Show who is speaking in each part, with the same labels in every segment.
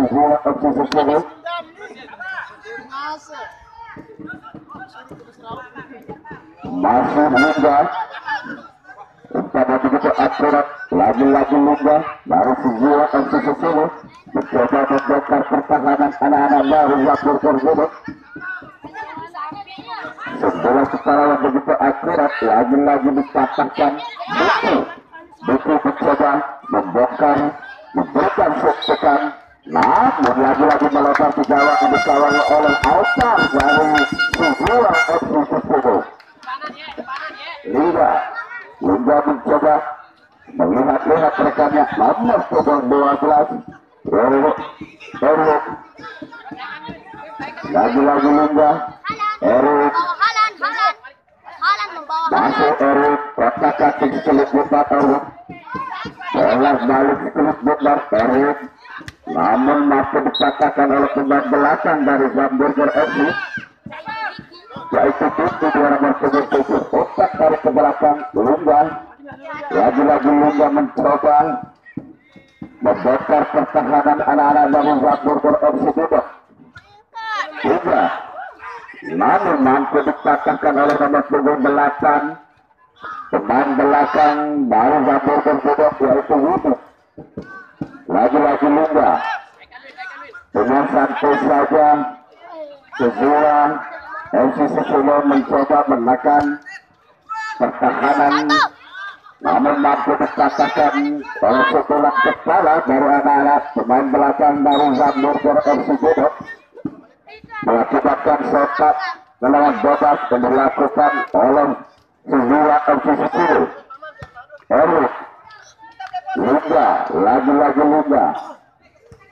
Speaker 1: Sejua FC Susilo. Masih Lungga. Umpannya begitu akurat. Lagi-lagi Lungga. Baru Sejua FC Susilo mencoba membongkar pertahanan anak-anak baru Zabur tersebut. Sebelah kepala yang begitu akurat. Lagi-lagi dipatahkan Buku mencoba membongkar, memberikan suntikan, namun lagi-lagi melempar ke gawang yang dikawal oleh Altar dari Sejua FC Susilo. Lungga mencoba melihat-lihat rekannya, nomor punggung 12 Erwin. Lagi-lagi Lungga, Erwin masuk Erwin, kotak-katik sekelit butar Erwin, bola balik sekelit butar Erwin, namun masih dikatakan oleh pemain belakang dari Hamburger FC, yaitu pintu di nomor 7. Kotak tarik ke belakang Lungga. Lagi-lagi Lungga mencoba membongkar pertahanan anak-anak dari Hamburger FC juga. Namun mampu dikatakan oleh nomor punggung 8 pemain belakang dari Hamburger yaitu Wudi. Lagi-lagi Lungga dengan santai saja Sejua FC Susilo mencoba menekan pertahanan, namun mampu dikatakan oleh setelah kepala dari anak-anak pemain belakang dari Hamburger FC mengakibatkan sepak melawan bebas yang dilakukan oleh Sejua FC Susilo. Erwin Lungga, lagi-lagi Lungga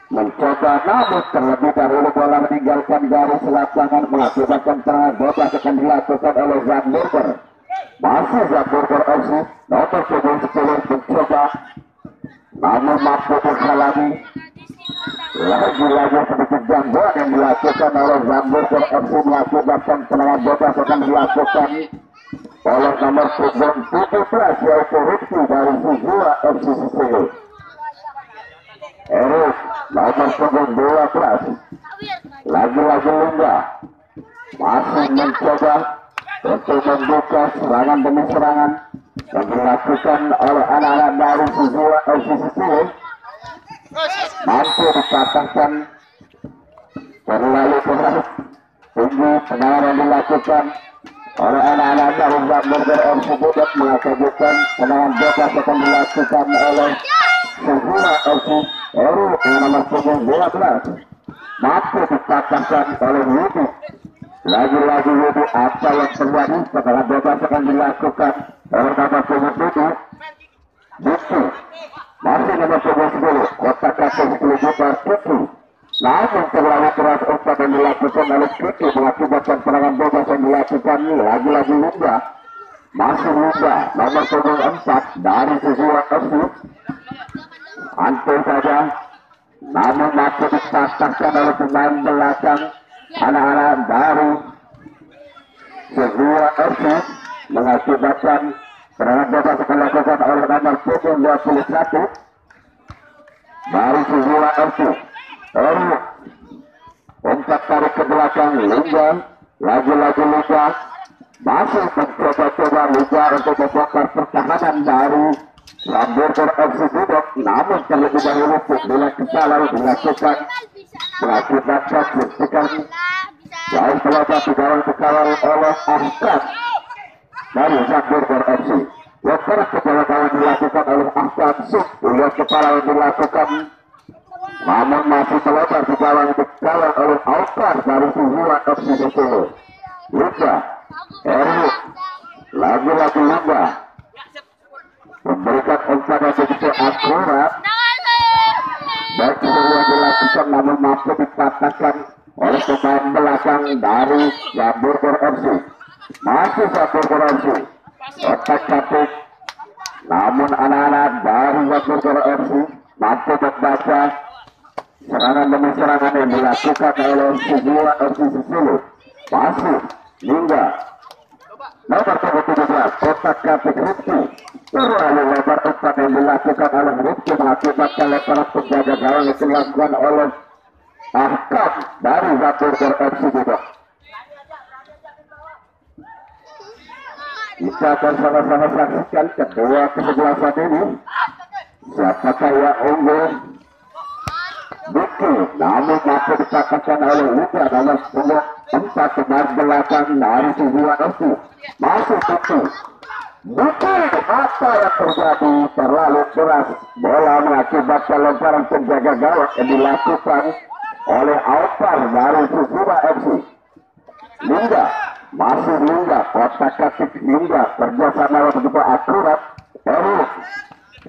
Speaker 1: mencoba, namun terlebih dahulu bola meninggalkan garis lapangan mengakibatkan serangan bebas akan dilakukan oleh Hamburger. Masih Hamburger FC nomor 10 mencoba, namun mampu menghalangi. Lagi-lagi sedikit gangguan yang dilakukan oleh Hamburger FC mengakibatkan serangan bebas akan dilakukan oleh nomor 17 yaitu Rizky dari Sejua FC Susilo. Erik nomor 12 lagi-lagi Lungga masih mencoba untuk membuka serangan demi serangan yang dilakukan oleh anak-anak dari Sejua FC Susilo. Mampu dikatakan terlalu keras, tinggi serangan yang dilakukan oleh anak-anak dari Hamburger FC mengakibatkan serangan bebas akan dilakukan oleh Sejua FC. Erik nomor 12 mampu dikatakan oleh Wudi. Lagi-lagi Wudi, apa yang terjadi setelah bebas akan dilakukan oleh nomor 7 Buku. Masih nomor 10 kotak-katik 10 juta Buku. Namun terlalu keras umpan yang dilakukan oleh Buku mengakibatkan serangan bebas yang dilakukan lagi-lagi Lungga. Masih Lungga nomor 4 dari Sejua FC. Antul saja, namun masih dipatahkan oleh pemain belakang anak-anak dari Sejua FC mengakibatkan serangan bebas akan dilakukan oleh nomor 21 dari Sejua FC. Umpan tarik ke belakang Lungga, lagi-lagi Lungga masih mencoba-coba Lungga untuk membongkar pertahanan dari Hamburger FC Budok, namun terlebih dahulu bola kepala dilakukan mengakibatkan suntikan jauh keluar di gawang dikawal oleh Ahmad dari Hamburger FC. Lepas kepala gawang dilakukan oleh Ahmad Suk, lihat kepala yang dilakukan, namun masih terlebar di gawang dikawal oleh Altar dari Sejua FC Susilo. Lungga, Erwin, lagi-lagi Lungga memberikan umpan yang begitu akurat, baik semua dilakukan namun mampu dipatahkan oleh pemain belakang dari Hamburger FC. Masih Hamburger FC kotak-katik, namun anak-anak dari Hamburger FC mampu membaca serangan demi serangan yang dilakukan oleh Sejua FC Susilo. Masih Lungga nomor 17 kotak-katik Rizky. Terlalu lebar umpan yang dilakukan oleh Rizky mengakibatkan lemparan penjaga gawang yang dilakukan oleh Ahkam dari Zaburger FC juga. Kita akan sama-sama saksikan kedua kesebelasan ini. Siapakah yang unggul? Buku, namun mampu dikatakan oleh Luka nomor 4 pemain belakang dari Suzuwa FC. Masuk Buku. Buku, apa yang terjadi? Terlalu keras. Bola mengakibatkan lemparan penjaga gawang yang dilakukan oleh Alvar dari Suzuwa FC. Lingga, masih Lingga, kotak-katik Lingga, kerjasama begitu akurat.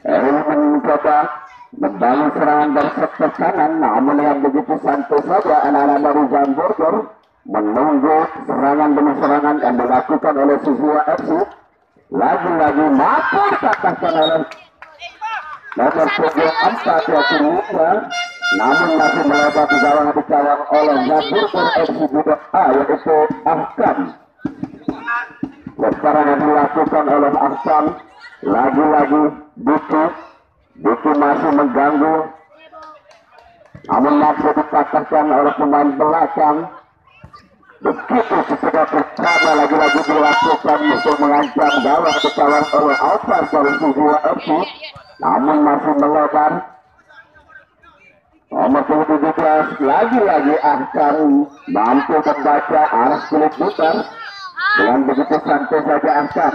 Speaker 1: Eri mencoba membangun serangan dari sektor kanan, namun dengan begitu santai saja anak-anak dari Zandvoort menunggu serangan demi serangan yang dilakukan oleh Suzuwa FC. Lagi-lagi mampu dikatakan oleh nomor 4 yaitu Lingga, namun masih melewati gawang dikawal oleh Zandvoort FC juga yaitu Ahkam. Lemparan yang dilakukan oleh Ahkam, lagi-lagi Buku masih mengganggu, namun mampu dipatahkan oleh pemain belakang. Begitu sesudah pertama lagi-lagi dilakukan untuk mengancam gawang dikawal oleh Alvar dari Suzuwa FC, namun masih melebar. Nomor 17 lagi-lagi Ahkam mampu membaca arah kulit putar. Dengan begitu santai saja Ahkam.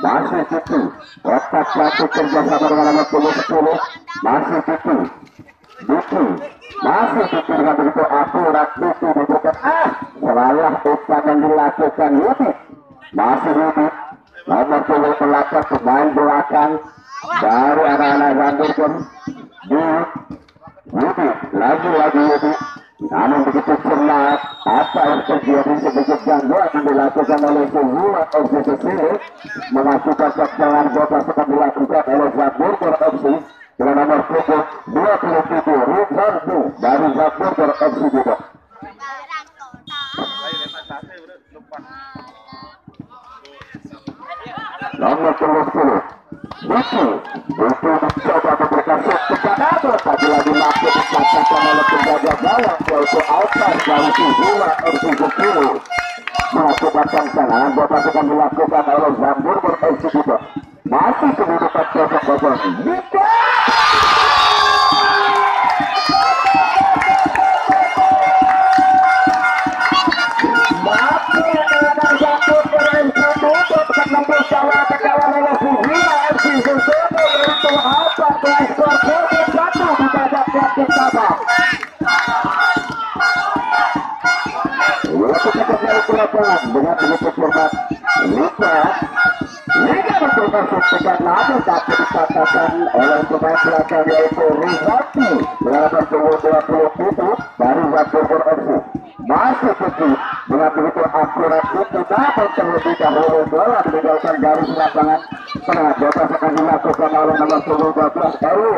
Speaker 1: Masih Buku. Kotak satu kerjasama dengan nomor 10. Masih Buku. Masih Buku dengan begitu akurat. Buku dibuka. Salah umpan yang dilakukan Yudi. Masih Yudi. Nomor 10 pelakar pemain belakang dari anak-anak Zandvoort. Yudi. Lagi-lagi Yudi. Namun begitu cermat, apa yang terjadi sedikit gangguan yang dilakukan oleh Suzuwa FC sendiri, mengajukan kesalahan bola akan dilakukan oleh Zandvoort FC dengan nomor 27 Rizaldo dari Zandvoort FC juga. Nomor 10 Buku mencoba memberikan shot kepada tapi lagi mampu dikatakan oleh penjaga gawang yaitu Alvar dari Suzuwa FC Solo. Mengakibatkan serangan bola akan dilakukan oleh Zandvoort FC juga. Masih kedudukan kosong. Dengan begitu cermat Liga bermaksud tekan namun tak dikatakan oleh pemain belakang yaitu Rizaldo dengan nomor 27 dari Zandvoort FC. Masih Buku dengan begitu akurat itu namun terlebih dahulu bola meninggalkan garis lapangan. Serangan bebas akan dilakukan oleh nomor 12 Eru.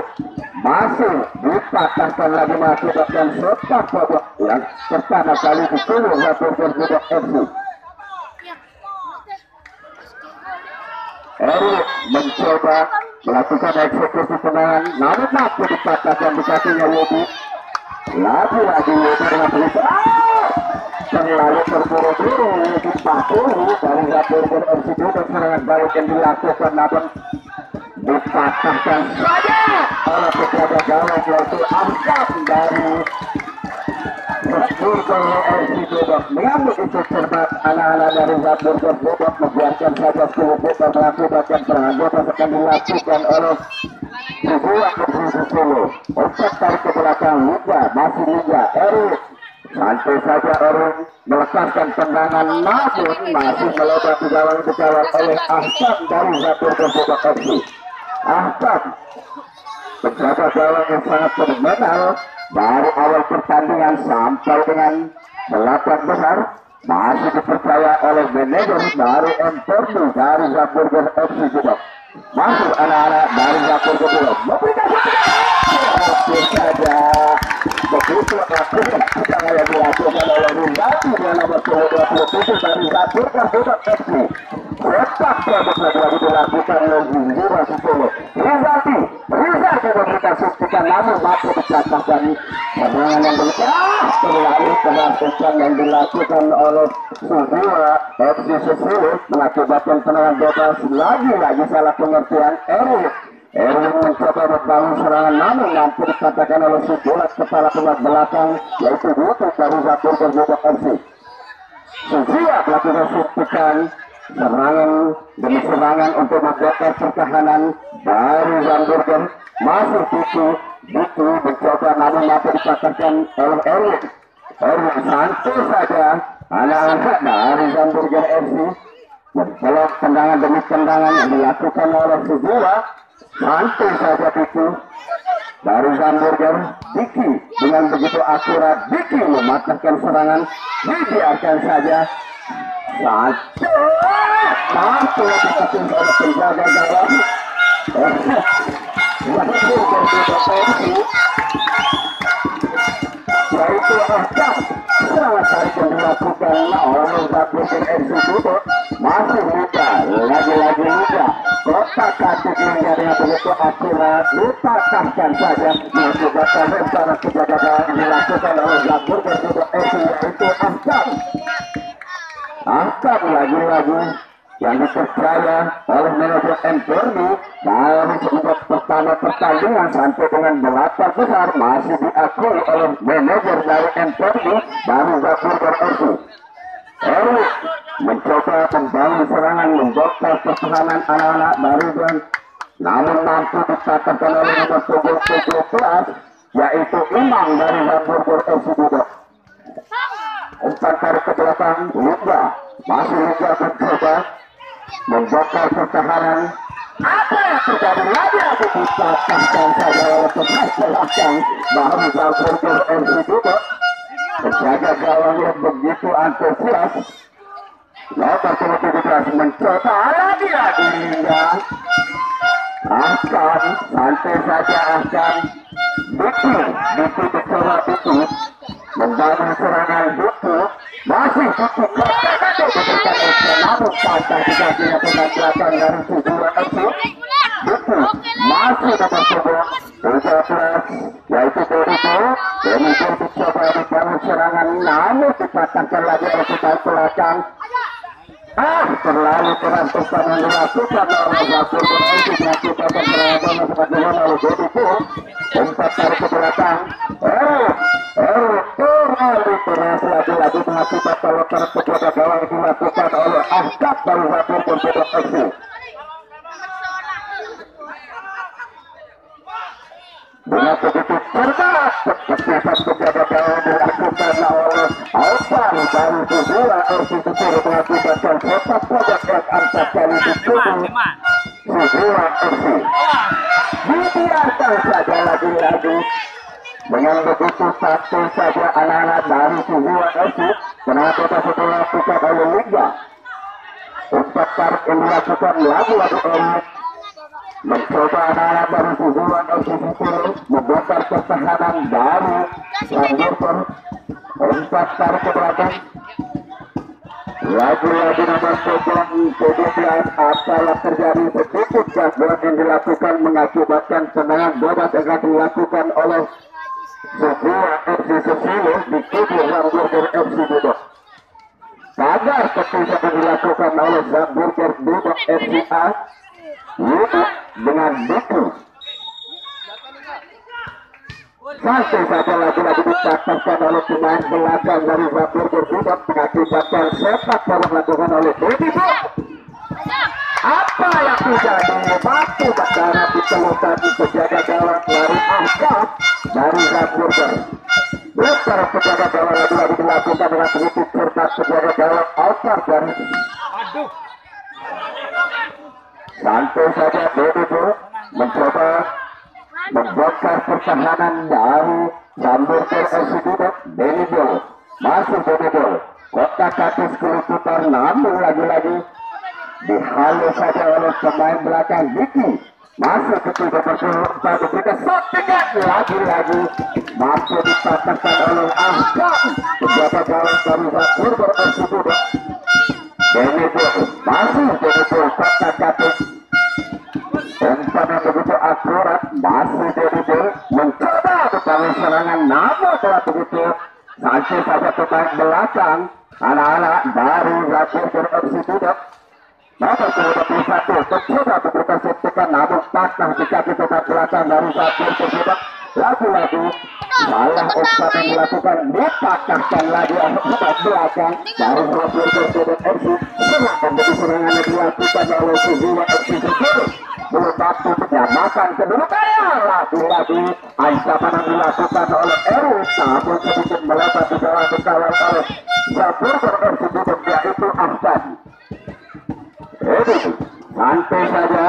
Speaker 1: Masih dipatahkan lagi mengakibatkan sepak bola yang pertama kali di seluruh Zandvoort FC. Eru mencoba melakukan eksekusi tendangan, namun mampu dipatahkan di kakinya Yudi. Lagi-lagi Yudi dengan begitu terlalu terburu-buru Yudi Pakuru dari Zandvoort FC juga serangan balik yang dilakukan, namun dipatahkan saja oleh penjaga gawang yaitu Ahkam dari Zandvoort FC juga. Mengambil itu cermat anak-anak dari Zandvoort juga membiarkan saja 10 meter mengakibatkan serangan bebas akan dilakukan oleh Suzuwa FC Solo. Umpan tarik ke belakang Lingga, masih Lingga, Eru. Santai saja Eru melepaskan tendangan, namun masih melebar di gawang dikawal oleh Ahkam dari Zandvoort FC. Ahkam penjaga gawang yang sangat fenomenal dari awal pertandingan sampai dengan belakang besar, masih dipercaya oleh manajer dari Empordu dari Zandvoort FC juga. Masuk anak-anak dari Zandvoort juga memberikan saja begitu akurat serangan yang dilakukan oleh Rizaldo dengan nomor 27 dari Zandvoort FC. Sepak produk lagi dilakukan oleh Suzuwa Solo. Rizaldo memberikan suntikan namun mampu dikatakan serangan yang terlalu penampilan yang dilakukan oleh Sudira FC Susilo mengakibatkan tendangan bebas. Lagi-lagi salah pengertian Erwin mencoba membangun serangan namun mampu dikatakan oleh Subulat kepala pemain belakang yaitu Butuh dari Zabur Berbudak FC. Sudira melakukan suntikan serangan demi serangan untuk membongkar pertahanan dari Hamburger. Masih Butuh mencoba namun mampu dikatakan oleh Erwin santai saja anak-anak dari Hamburger FC mencolok tendangan demi tendangan yang dilakukan oleh Sudira. Santai saja Butuh dari Hamburger. Diki dengan begitu akurat, Diki mematahkan serangan, dibiarkan saja. Satu mampu dikatakan oleh penjaga gawang yaitu serangan tarik yang dilakukan oleh Zabuker FC Budo. Masih muda, lagi-lagi muda, kotak kaki menjadi begitu akurat, dipatahkan saja mengakibatkan rencana penjaga gawang yang dilakukan oleh Zabuker Budo FC yaitu Ahkam lagi-lagi yang dipercaya oleh manajer MPRD dari sejak pertama pertandingan sampai dengan 8 besar masih diakui oleh manajer dari MPRD dari Zaburger FC. Erwin mencoba membangun serangan membongkar pertahanan anak-anak dari dan namun mampu dikatakan oleh nomor 17 yaitu Imam dari Zaburger FC Budok. Umpan tarik ke belakang Liga, masih Liga mencoba membongkar pertahanan. Apa yang terjadi lagi dipatahkan saja oleh pemain belakang dari Zaburger FC Budok. Penjaga gawang yang begitu antusias. Nomor 17 mencoba lagi-lagi Liga. Ahkan santai saja Ahkan. Butuh mencoba Butuh membangun serangan. Butuh masih Butuh diberikan opsi namun patah digantinya pemain belakang dari Sudira FC. Butuh masih mencoba 13 yaitu Denido mencoba membangun serangan namun dipatahkan lagi oleh pemain belakang. Terlalu keras pesan yang dilakukan oleh Zaburger FC mengakibatkan serangan sebagian oleh Denido. Umpan tarik ke belakang. Terlalu keras lagi-lagi mengakibatkan lontaran penjaga gawang dilakukan oleh Ahkam dari Zaburger Budok FC. Dengan begitu cerdas keputusan penjaga gawang dilakukan oleh Alvan dari Sudira FC Susilo mengakibatkan sepak pojok yang angkat kali dituduh Sudira FC. Dibiarkan saja lagi-lagi. Dengan begitu satu saja anak-anak dari Sudira FC kenapa setelah dilakukan oleh Liga. Umpan tarik yang dilakukan lagi-lagi oleh mencoba anak-anak dari Sudira FC Susilo membongkar pertahanan dari Hamburger. Umpan tarik ke belakang. Lagi-lagi nomor 17 apa yang terjadi sedikit gangguan yang dilakukan mengakibatkan tendangan bebas yang akan dilakukan oleh Sudira FC Susilo di kubu Hamburger FC Budok. Sadar keputusan yang dilakukan oleh Hamburger Budok FCA yaitu dengan Buku. Santai saja lagi-lagi dipatahkan oleh pemain belakang dari Hamburger Budok mengakibatkan sepak bola dilakukan oleh Denido. Apa yang terjadi? Mampu berdarah ditemukan penjaga gawang dari Ahkam dari Hamburger. Lepas penjaga gawang lagi-lagi dilakukan dengan begitu cerdas penjaga gawang Alvar dari santai saja Denido mencoba membongkar pertahanan dari Hamburger FC Budok. Denido masih Denido kotak kaki sekitar namun lagi-lagi dihalau saja oleh pemain belakang Diki. Masuk ke tiga perempat diberikan sotikan lagi-lagi mampu dipatahkan oleh Ahkam penjaga gawang dari Hamburger FC Budok. Denido masih Denido kotak kaki umpan yang begitu akurat masih Denido mencoba namun telah begitu sampai saja pemain belakang anak-anak baru Zaburger FC Budok nomor 21 mencoba memberikan suntikan namun patah di kaki pemain belakang dari Zaburger Budok. Lagi-lagi salah umpan yang dilakukan dipatahkan lagi oleh pemain belakang dari Zaburger Budok FC. Serangan demi serangan yang dilakukan oleh Suzuwa FC Sukuru belum mampu menyamakan kedudukannya. Lagi-lagi ancaman yang dilakukan oleh Erwin namun sedikit melebar di bawah dikawal oleh Zaburger FC Budok yaitu Ahsan. Ini santai saja.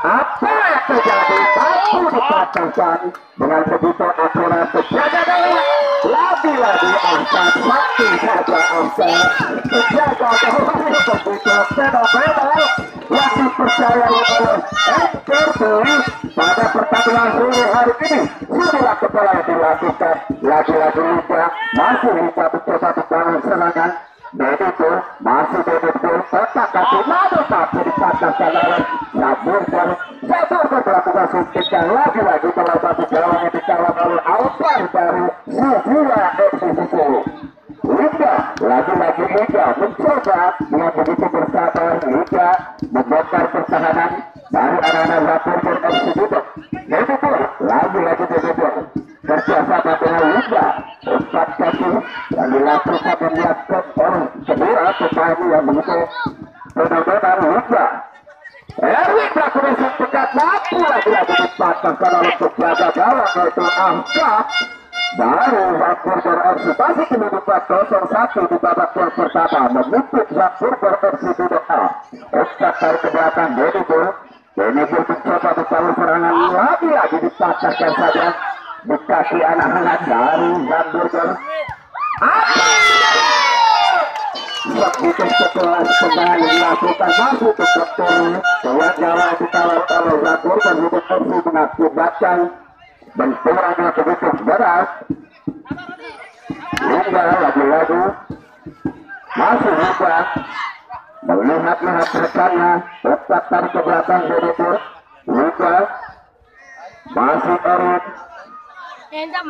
Speaker 1: Apa yang terjadi? Mampu dipatahkan dengan begitu akurat penjaga gawang. Lagi-lagi Ahsan mati saja Ahsan. Penjaga gawang begitu fenomenal yang dipercayai oleh MTB pada pertandingan sore hari ini. Sudah kepala yang dilakukan lagi-lagi Liga masih Liga mencoba membangun serangan. Begitu masih begitu kotak kaki namun tapi dipatahkan oleh Zaburger. Zaburger melakukan suntikan lagi-lagi melebar di gawang yang dikawal oleh Alpar dari Suzuwa FC Sukuru. Liga lagi-lagi Liga mencoba dengan begitu bersabar. Liga membongkar pertahanan dari anak-anak Zaburger FC Budok. Begitu lagi-lagi begitu kerjasama dengan Liga umpan kaki yang dilakukan dan dilakukan oleh kedua pemain yang begitu benar-benar Liga. Erwin melakukan suntikan mampu lagi-lagi dipatahkan oleh penjaga gawang yaitu Ahsan. Baru Zaburger FC masih kedudukan 0-1 di babak yang pertama menutup Zaburger FC Budok A. Umpan dari ke belakang Benibur mencoba membangun serangan lagi-lagi dipatahkan saja di kaki anak-anak dari Zaburger. Begitu setelah pemain dilakukan masuk ke sektor keluar gawang dikawal oleh Zaburger Budok FC mengakibatkan benturannya begitu berat. Liga lagi-lagi masih Liga melihat-lihat rekannya tetap tarik ke belakang begitu. Liga masih Erik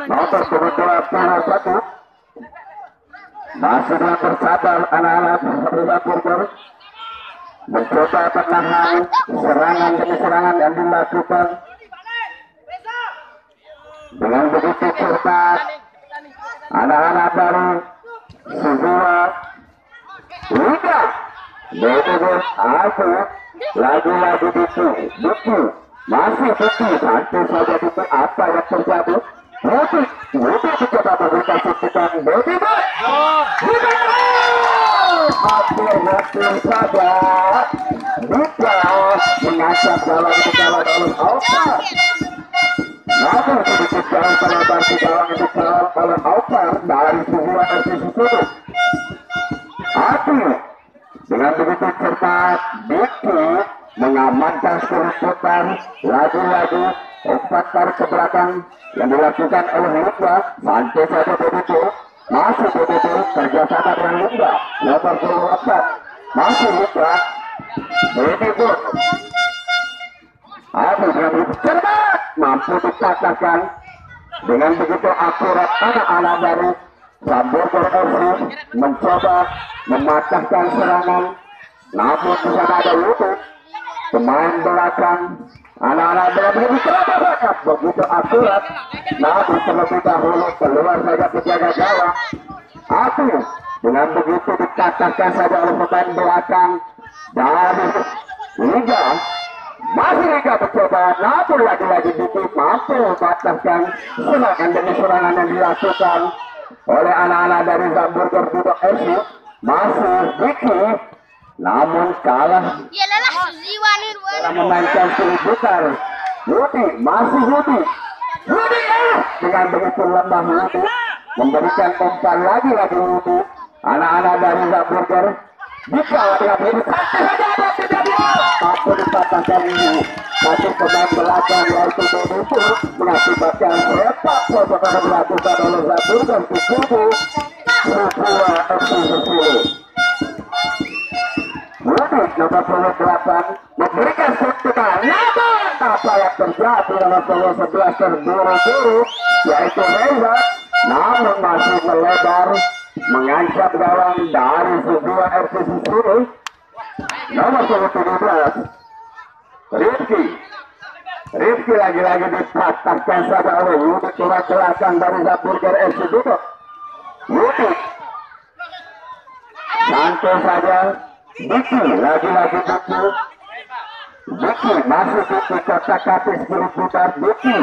Speaker 1: nomor kebetulan salah satu masih dengan bersabar anak-anak Zaburger mencoba menahan serangan demi serangan yang dilakukan. Dengan begitu cermat anak-anak dari Suzuwa Liga begitu aku lagi-lagi Buki masih Buki santai saja Buki. Apa yang terjadi? Buki mencoba memberikan suntikan begitu hampir saja Liga mengacak gawang dikawal oleh Alpar. Namun sedikit jauh melebar di gawang yang dikawal oleh Alpar dari Suzuwa FC Sukuru. Ati dengan begitu cermat Buki mengamankan keruputan. Lagi-lagi umpan tarik ke belakang yang dilakukan oleh Liga. Santai saja begitu masih begitu kerjasama dengan Liga nomor 24 masih Liga begitu. Aduh dengan begitu cermat mampu dipatahkan dengan begitu akurat anak-anak dari Zaburger FC mencoba mematahkan serangan namun di sana ada lutut pemain belakang anak-anak dengan begitu cermat begitu akurat namun terlebih dahulu keluar saja penjaga gawang. Aku dengan begitu dipatahkan saja oleh pemain belakang dari Liga. Masih Liga mencoba namun lagi-lagi Buki mampu mematahkan serangan demi serangan yang dilakukan oleh anak-anak dari Zaburger Budok FC. Masih Buki namun kalah dalam memainkan keributan. Yudi masih Yudi dengan begitu lemah Yudi memberikan umpan lagi-lagi Yudi. Anak-anak dari Zaburger jika dengan begitu mampu dipatahkan ini satu pemain belakang yaitu Benibur mengakibatkan sepak bola yang dilakukan oleh Zaburger di kubu Suzuwa FC Sukuru. Yudi nomor 28 memberikan suntikan namun apa yang terjadi dalam nomor 11 terburu-buru yaitu Reza, namun masih melebar mengancam gawang dari sebuah RCC Solo. Nomor 17 Rifki lagi-lagi dipatahkan saja oleh Yudi tulang belakang dari Zaburger FC Duduk. Yudi santai saja. Diki lagi-lagi Diki masih Diki kotak kapis kiri putar. Diki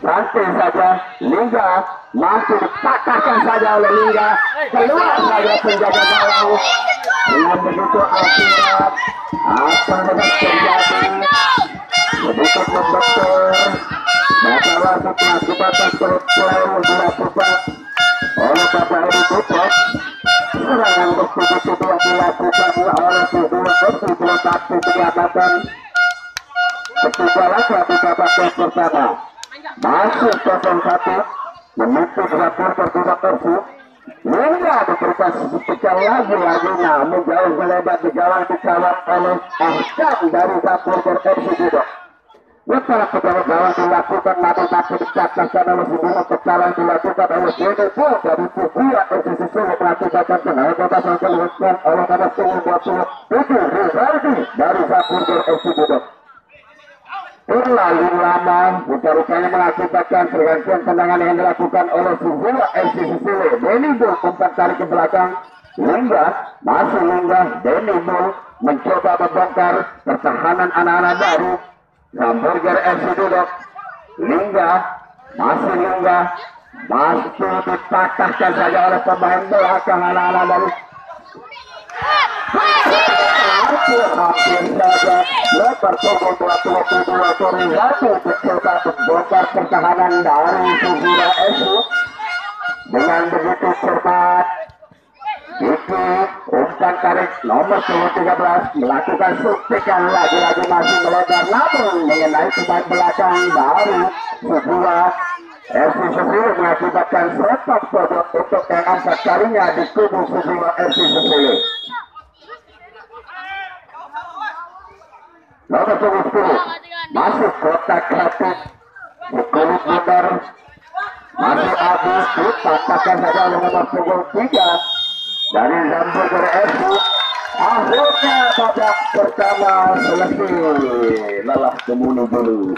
Speaker 1: santai saja. Lingga masih dipatahkan saja oleh Lingga. Keluar saja penjaga gawang. Dengan begitu akurat apa yang terjadi? Sedikit membetul masalah pengakibatkan terus dilakukan oleh Bapak Edi Putro. Serangan bertubi-tubi dilakukan oleh kedua versi dilengkapi penyambatan ketiga lagi di babak yang pertama. Masih 0-1 memimpin dapur tertutup versi. Hingga diberikan sepecah lagi namun jauh melebar di gawang dikawal oleh Ahkam dari dapur FC Duduk. Setelah pejabat gawang dilakukan mati dikatakan oleh sebuah kesalahan dilakukan oleh Dede Bull dari Sufia RCC Solo mengakibatkan tenaga bebas yang dilakukan oleh pada 27 Rizaldi dari dapur FC Duduk. Terlalu lama bukan mengakibatkan pergantian tendangan yang dilakukan oleh sebuah RCC Solo. Denny Bull umpan tarik ke belakang. Masih Lingga. Denny Bull mencoba membongkar pertahanan anak-anak baru Hamburger FC Duduk. Lingga masih dipatahkan saja oleh pemain belakang anak-anak baru. Hampir saja lebar pukul 22 Torizati mencoba membongkar pertahanan dari Sugura FC. Dengan begitu cermat Diki umpan tarik nomor 13 melakukan suntikan lagi-lagi masih melebar namun mengenai pemain belakang dari Sugura FC Solo mengakibatkan sepak pojok untuk yang keempat kalinya di kubu Sugura FC Solo. Nomor 10 masih kotak kreatif kulit benar masih habis dipatahkan saja oleh nomor 3 dari Hamburger FC. Akhirnya babak pertama selesai lelah kemudian dulu.